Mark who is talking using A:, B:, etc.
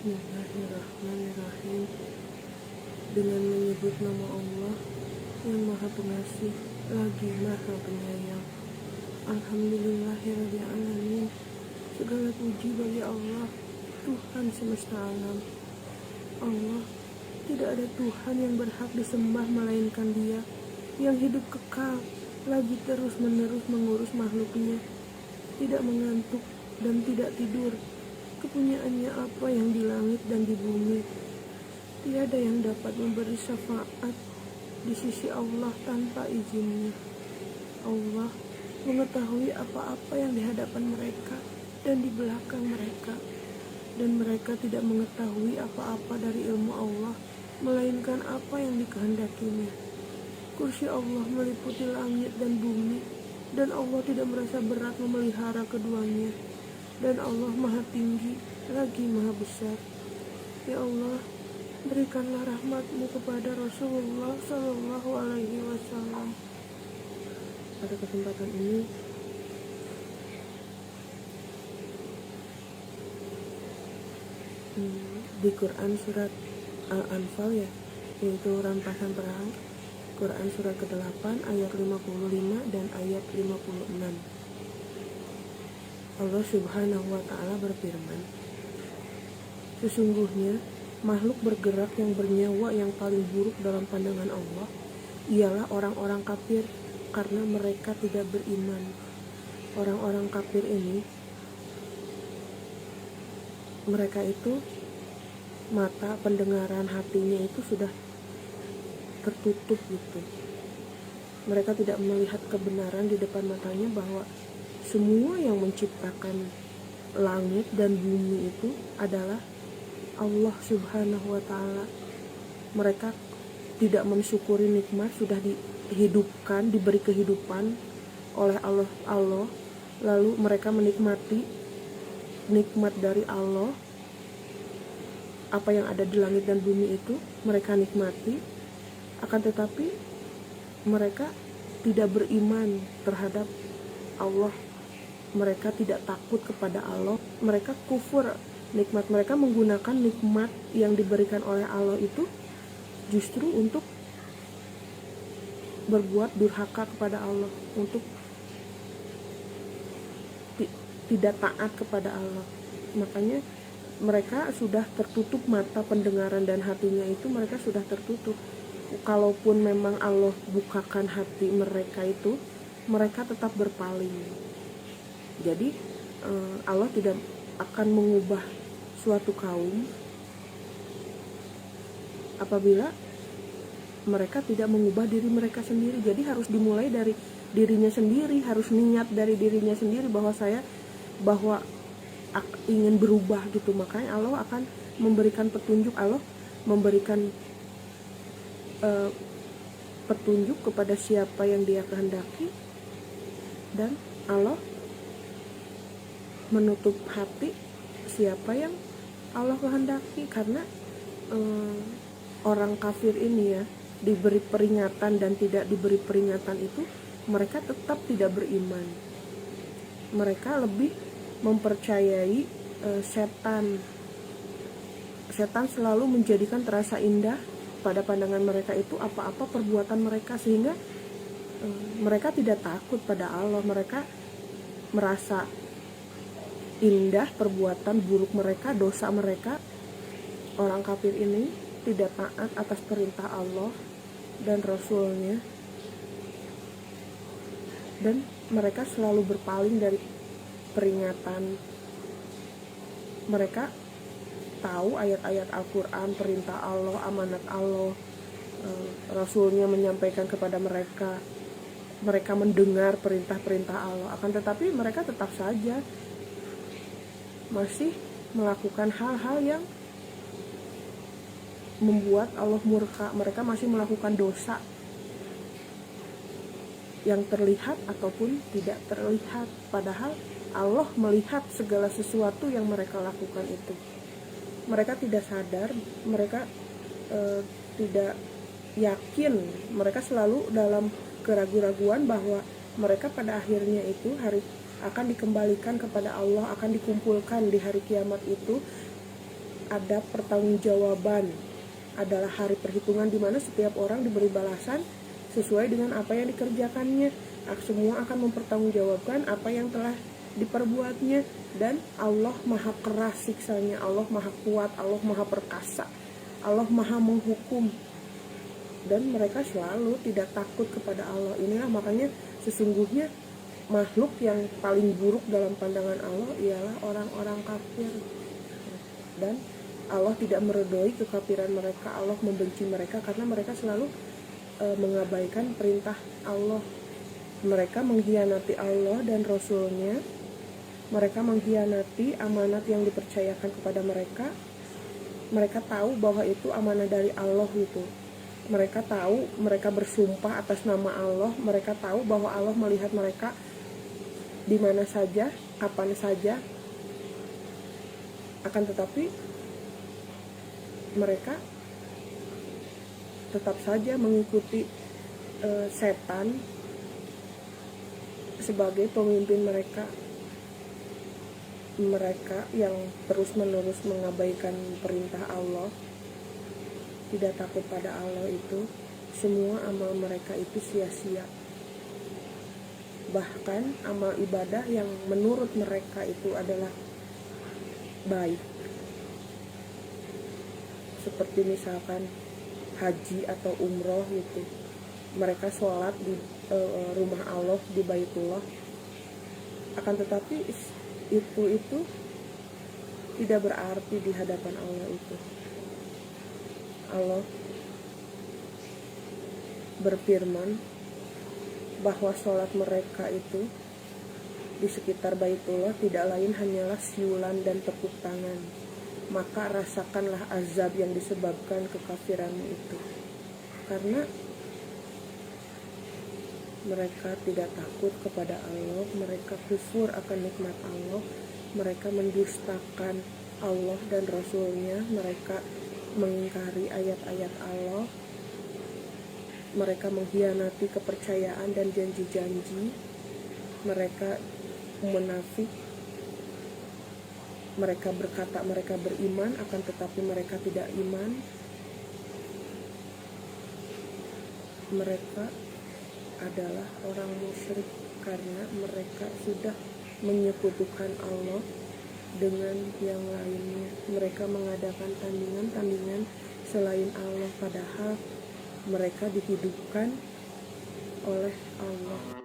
A: Bismillahirrahmanirrahim. Dengan menyebut nama Allah yang Maha Pengasih lagi Maha Penyayang. Alhamdulillahirrahmanirrahim. Segala puji bagi Allah, Tuhan semesta alam. Allah, tidak ada Tuhan yang berhak disembah melainkan Dia yang hidup kekal, lagi terus-menerus mengurus makhluknya, tidak mengantuk dan tidak tidur. Kepunyaannya apa yang di langit dan di bumi. Tiada yang dapat memberi syafaat di sisi Allah tanpa izinnya. Allah mengetahui apa-apa yang di hadapan mereka dan di belakang mereka, dan mereka tidak mengetahui apa-apa dari ilmu Allah melainkan apa yang dikehendakinya. Kursi Allah meliputi langit dan bumi, dan Allah tidak merasa berat memelihara keduanya. Dan Allah Maha Tinggi lagi Maha Besar. Ya Allah, berikanlah rahmat-Mu kepada Rasulullah Sallallahu Alaihi Wasallam. Pada kesempatan ini di Quran surat Al-Anfal, yaitu rampasan perang, Quran surat ke-8 ayat 55 dan ayat 56. Allah Subhanahu wa Ta'ala berfirman, sesungguhnya makhluk bergerak yang bernyawa yang paling buruk dalam pandangan Allah ialah orang-orang kafir, karena mereka tidak beriman. Orang-orang kafir ini, mereka itu mata pendengaran hatinya itu sudah tertutup gitu. Mereka tidak melihat kebenaran di depan matanya bahwa semua yang menciptakan langit dan bumi itu adalah Allah Subhanahu wa Ta'ala. Mereka tidak mensyukuri nikmat sudah dihidupkan, diberi kehidupan oleh Allah, lalu mereka menikmati nikmat dari Allah. Apa yang ada di langit dan bumi itu mereka nikmati, akan tetapi mereka tidak beriman terhadap Allah. Mereka tidak takut kepada Allah, mereka kufur nikmat. Mereka menggunakan nikmat yang diberikan oleh Allah itu justru untuk berbuat durhaka kepada Allah, untuk tidak taat kepada Allah. Makanya mereka sudah tertutup mata pendengaran dan hatinya itu, mereka sudah tertutup. Kalaupun memang Allah bukakan hati mereka itu, mereka tetap berpaling. Jadi Allah tidak akan mengubah suatu kaum apabila mereka tidak mengubah diri mereka sendiri. Jadi harus dimulai dari dirinya sendiri, harus niat dari dirinya sendiri bahwa ingin berubah gitu. Makanya Allah akan memberikan petunjuk, Allah memberikan petunjuk kepada siapa yang Dia kehendaki, dan Allah menutup hati siapa yang Allah kehendaki. Karena orang kafir ini diberi peringatan dan tidak diberi peringatan itu, mereka tetap tidak beriman. Mereka lebih mempercayai setan. Setan selalu menjadikan terasa indah pada pandangan mereka itu apa-apa perbuatan mereka, sehingga mereka tidak takut pada Allah. Mereka merasa indah perbuatan buruk mereka, dosa mereka. Orang kafir ini tidak taat atas perintah Allah dan Rasulnya, dan mereka selalu berpaling dari peringatan. Mereka tahu ayat-ayat Al-Quran, perintah Allah, amanat Allah, Rasulnya menyampaikan kepada mereka. Mereka mendengar perintah-perintah Allah, akan tetapi mereka tetap saja masih melakukan hal-hal yang membuat Allah murka. Mereka masih melakukan dosa yang terlihat ataupun tidak terlihat, padahal Allah melihat segala sesuatu yang mereka lakukan itu. Mereka tidak sadar, mereka tidak yakin, mereka selalu dalam keraguan-raguan bahwa mereka pada akhirnya itu akan dikembalikan kepada Allah, akan dikumpulkan di hari kiamat itu ada pertanggungjawaban, adalah hari perhitungan di mana setiap orang diberi balasan sesuai dengan apa yang dikerjakannya. Semua akan mempertanggungjawabkan apa yang telah diperbuatnya, dan Allah maha keras siksanya, Allah maha kuat, Allah maha perkasa, Allah maha menghukum, dan mereka selalu tidak takut kepada Allah. Inilah makanya sesungguhnya makhluk yang paling buruk dalam pandangan Allah ialah orang-orang kafir, dan Allah tidak meredoi kekafiran mereka. Allah membenci mereka karena mereka selalu mengabaikan perintah Allah. Mereka mengkhianati Allah dan Rasul-Nya. Mereka mengkhianati amanat yang dipercayakan kepada mereka. Mereka tahu bahwa itu amanah dari Allah itu. Mereka tahu, mereka bersumpah atas nama Allah. Mereka tahu bahwa Allah melihat mereka di mana saja, kapan saja. Akan tetapi mereka tetap saja mengikuti setan sebagai pemimpin mereka. Mereka yang terus-menerus mengabaikan perintah Allah, tidak takut pada Allah, itu semua amal mereka itu sia-sia. Bahkan amal ibadah yang menurut mereka itu adalah baik, seperti misalkan haji atau umroh gitu, mereka sholat di rumah Allah, di Baitullah. Akan tetapi itu tidak berarti di hadapan Allah. Itu Allah berfirman bahwa sholat mereka itu di sekitar Baitullah tidak lain hanyalah siulan dan tepuk tangan. Maka rasakanlah azab yang disebabkan kekafiranmu itu, karena mereka tidak takut kepada Allah, mereka kufur akan nikmat Allah, mereka mendustakan Allah dan Rasul-Nya, mereka mengingkari ayat-ayat Allah, mereka mengkhianati kepercayaan dan janji-janji, mereka munafik, mereka berkata mereka beriman, akan tetapi mereka tidak iman, mereka adalah orang musyrik karena mereka sudah menyekutukan Allah dengan yang lainnya. Mereka mengadakan tandingan-tandingan selain Allah, padahal mereka dihidupkan oleh Allah.